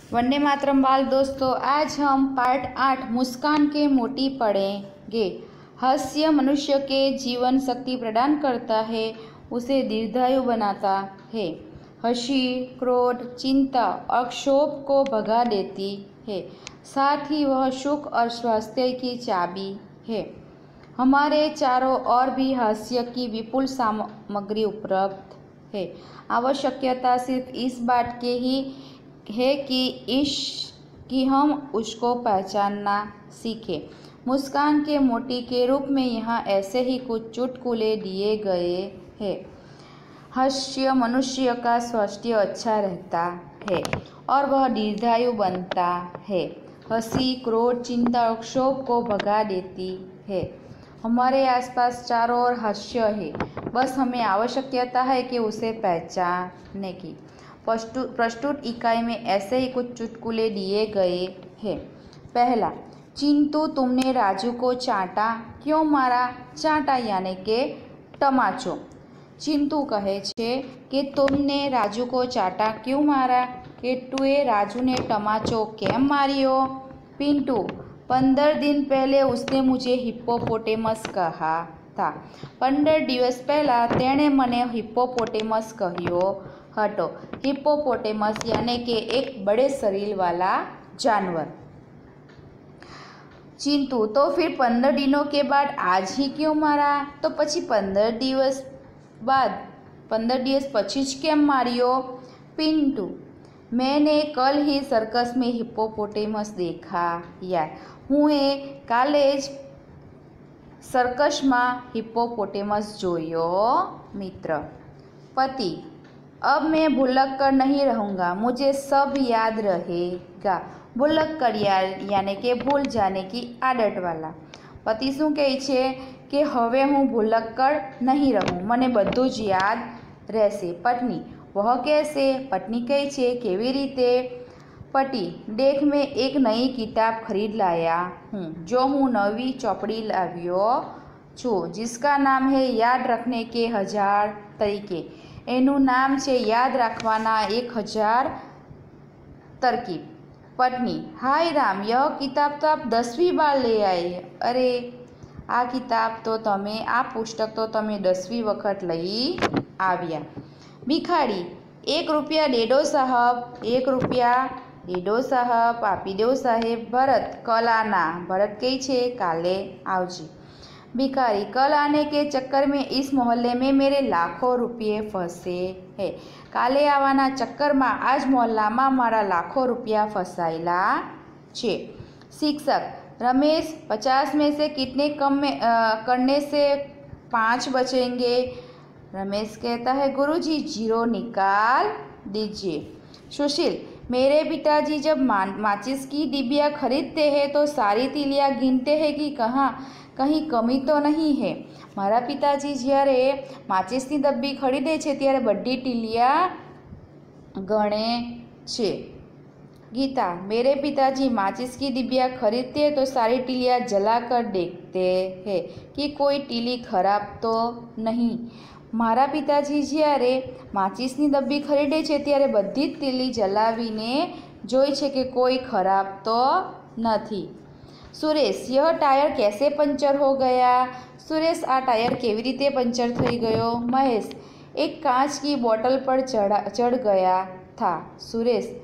वंदे मातरम बाल दोस्तों, आज हम पार्ट 8 मुस्कान के मोती पढ़ेंगे। हास्य मनुष्य के जीवन शक्ति प्रदान करता है, उसे दीर्घायु बनाता है। हंसी, क्रोध, चिंता और क्षोभ को भगा देती है, साथ ही वह सुख और स्वास्थ्य की चाबी है। हमारे चारों ओर भी हास्य की विपुल सामग्री उपलब्ध है। आवश्यकता सिर्फ इस बात के ही है कि हम उसको पहचानना सीखें। मुस्कान के मोती के रूप में यहाँ ऐसे ही कुछ चुटकुले दिए गए हैं। हास्य मनुष्य का स्वास्थ्य अच्छा रहता है और वह दीर्घायु बनता है। हंसी, क्रोध, चिंता और क्षोभ को भगा देती है। हमारे आसपास चारों ओर हास्य है, बस हमें आवश्यकता है कि उसे पहचानने की। प्रस्तुत इकाई में ऐसे ही कुछ चुटकुले दिए गए हैं। पहला, चिंटू तुमने राजू को चाटा क्यों मारा? चाटा यानी के टमाचो। चिंटू कहे छे कि तुमने राजू को चाटा क्यों मारा? केटुए राजू ने टमाचो केम मारियो? पिंटू, 15 दिन पहले उसने मुझे हिप्पोपोटेमस कहा था। 15 દિવસ પહેલા તેણે મને हिप्पोपोटेमस કહ્યો हटो। हिप्पोपोटेमस यानी कि एक बड़े शरीर वाला जानवर। चिंटू, तो फिर 15 दिनों के बाद आज ही क्यों मारा? तो पछी 15 દિવસ बाद 15 દિવસ પછી જ કેમ मारियो? पिंटू, मैंने कल ही सर्कस में हिप्पोपोटेमस देखा यार। हूँ काले ज सर्कस में हिप्पोपोटेमस जोयो मित्र। पति, अब मैं भुलक्कड़ नहीं रहूँगा, मुझे सब याद रहेगा। भुलक्कड़ यानी कि भूल जाने की आदत वाला। पति शू कहे छे कि हवे हूँ भुलक्कड़ नहीं रहूँ, मने बधुं ज याद रहेशे। पत्नी, वह कैसे? पत्नी कहे छे केवी रीते? पति, देख मैं एक नई किताब खरीद लाया हूँ, जो हूँ नवी चौपड़ी लाव्यो छूँ, जिसका नाम है याद रखने के 1000 तरीके। एनु नाम छे याद रखवाना 1000 तरकीब। पत्नी, हाय राम, यह किताब तो आप 10वीं बार ले आए। अरे आ किताब तो तमे आ पुस्तक तो तमे 10वीं वखत लई आव्या। भिखारी, 1 રૂપિયા दे दो साहब। 1 રૂપિયા दे दो साहब, आपी दो साहेब। भरत, कल आना। भरत कहे छे काले आवजे। भिखारी, कल आने के चक्कर में इस मोहल्ले में मेरे लाखों रुपये फंसे हैं। काले आवाना चक्कर में आज मोहल्ला में मारा लाखों रुपया फसायेला छे। शिक्षक, रमेश, 50 में से कितने कम करने से 5 बचेंगे? रमेश कहता है गुरुजी 0 निकाल दीजिए। सुशील, मेरे पिताजी जब माचिस की डिबिया खरीदते हैं तो सारी तीलियाँ गिनते हैं कि कहीं कमी तो नहीं है। मारा पिताजी ज्यारे माचिसनी डब्बी खरीदे छे त्यारे बड़ी टीलिया गणे छे। गीता, मेरे पिताजी माचिस की डिबिया खरीदते हैं तो सारी टीलियाँ जलाकर देखते हैं कि कोई टीली खराब तो नहीं। मारा पिताजी ज्यारे माचिसनी डब्बी खरीदे छे त्यारे बधी ज टीली जलावीने जोई छे कि कोई खराब तो नहीं। सुरेश, यह टायर कैसे पंचर हो गया? सुरेश, आ टायर केवी रीते पंचर थई गयो? महेश, एक कांच की बोतल पर चढ़ गया था। सुरेश,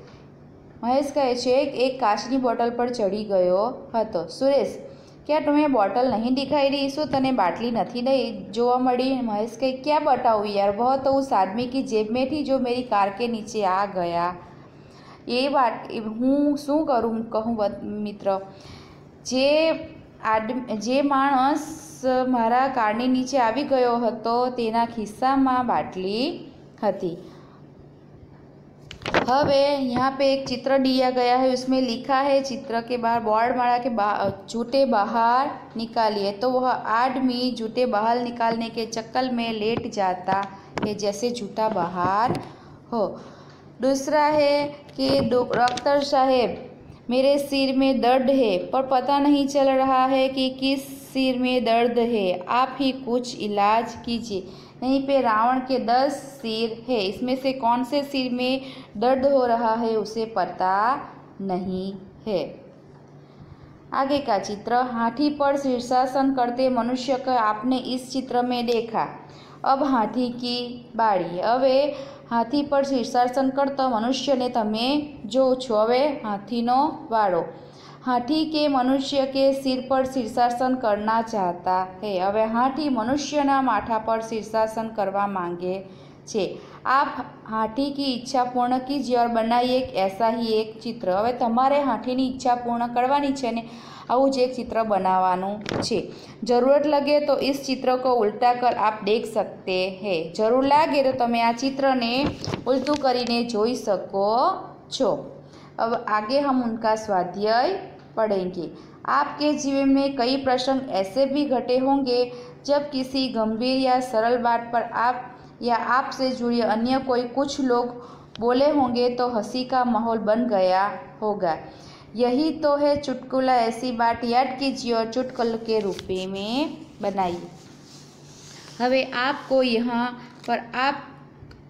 महेश कहे छे एक कांचनी बोतल पर चढ़ी गयो हतो। सुरेश, क्या तुम्हें बोतल नहीं दिखाई दी? शू तने बाटली नहीं नहीं जोवा मળી? महेश कहे क्या बताऊँ यार, वह तो उस आदमी की जेब में थी जो मेरी कार के नीचे आ गया। ये बात हूँ शू करूँ कहूँ मित्र। जे माणस मारा कारनी नीचे आवी गयो हतो तेना खिस्सामां बाटली हती। हवे यहाँ पे एक चित्र दिया गया है, उसमें लिखा है चित्र के बाहर बोर्ड मारा के जूते बाहर निकालिए। तो वह आदमी जूते बाहर निकालने के चक्कर में लेट जाता है जैसे जूता बाहर हो। दूसरा है कि डॉक्टर साहेब, मेरे सिर में दर्द है पर पता नहीं चल रहा है कि किस सिर में दर्द है, आप ही कुछ इलाज कीजिए। यहीं पे रावण के 10 सिर है, इसमें से कौन से सिर में दर्द हो रहा है उसे पता नहीं है। आगे का चित्र, हाथी पर शीर्षासन करते मनुष्य को आपने इस चित्र में देखा। अब हाथी की बारी। हवे हाथी पर शीर्षासन करता मनुष्य ने तमे जो छो। हवे हाथीनो वाळो। हाथी के मनुष्य के सिर पर शीर्षासन करना चाहता है। हवे हाथी मनुष्यना माथा पर शीर्षासन करवा मांगे छे। आप हाथी की इच्छा पूर्ण कीजिए और बनाइए एक ऐसा ही एक चित्र। हवे तमारे हाथीनी इच्छा पूर्ण करवानी छे ने आवुं ज एक चित्र बनावानुं छे। जरूरत लगे तो इस चित्र को उल्टा कर आप देख सकते हैं। जरूर लागे तो तमे आ चित्र ने उल्टू करीने जोई सको छो। अब आगे हम उनका स्वाध्याय पढ़ेंगे। आपके जीवन में कई प्रसंग ऐसे भी घटे होंगे जब किसी गंभीर या सरल बात पर आप या आपसे जुड़े अन्य कोई कुछ लोग बोले होंगे तो हंसी का माहौल बन गया होगा। यही तो है चुटकुला। ऐसी बात याद कीजिए और चुटकुले के रूप में बनाइए। हवे आपको यहाँ पर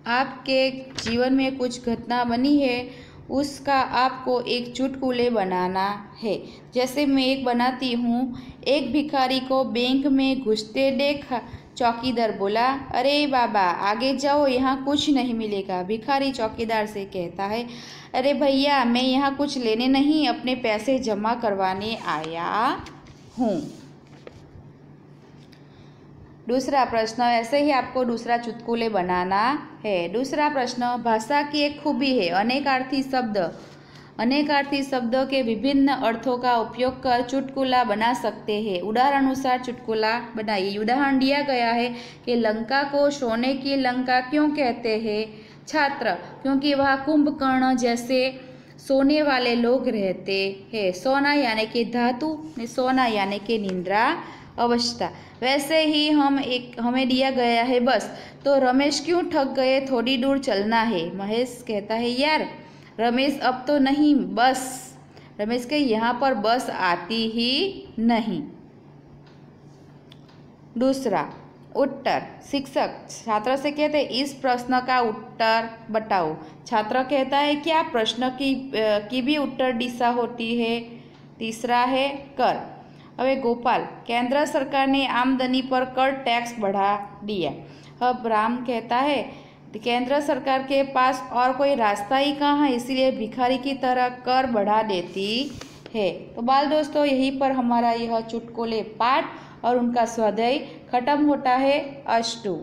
आपके जीवन में कुछ घटना बनी है उसका आपको एक चुटकुले बनाना है। जैसे मैं एक बनाती हूँ। एक भिखारी को बैंक में घुसते देखा। चौकीदार बोला, अरे बाबा आगे जाओ, यहाँ कुछ नहीं मिलेगा। भिखारी चौकीदार से कहता है, अरे भैया मैं यहाँ कुछ लेने नहीं अपने पैसे जमा करवाने आया हूँ। दूसरा प्रश्न, ऐसे ही आपको दूसरा चुटकुले बनाना है। दूसरा प्रश्न, भाषा की एक खूबी है अनेकार्थी शब्दों के विभिन्न अर्थों का उपयोग कर चुटकुला बना सकते हैं। उदाहरण अनुसार चुटकुला बनाइए। उदाहरण दिया गया है कि लंका को सोने की लंका क्यों कहते हैं? छात्र, क्योंकि वहाँ कुंभकर्ण जैसे सोने वाले लोग रहते हैं। सोना यानी कि धातु, सोना यानी कि निंद्रा अवस्था। वैसे ही हमें दिया गया है बस, तो रमेश क्यों थक गए? थोड़ी दूर चलना है। महेश कहता है, यार रमेश अब तो नहीं बस। रमेश के यहाँ पर बस आती ही नहीं। दूसरा उत्तर, शिक्षक छात्र से कहते हैं इस प्रश्न का उत्तर बताओ। छात्र कहता है क्या प्रश्न की भी उत्तर दिशा होती है? तीसरा है कर। हवे गोपाल, केंद्र सरकार ने आमदनी पर कर टैक्स बढ़ा दिया। अब राम कहता है केंद्र सरकार के पास और कोई रास्ता ही कहाँ है, इसलिए भिखारी की तरह कर बढ़ा देती है। तो बाल दोस्तों, यहीं पर हमारा यह चुटकुले पाठ और उनका स्वाध्याय खत्म होता है। अस्तु।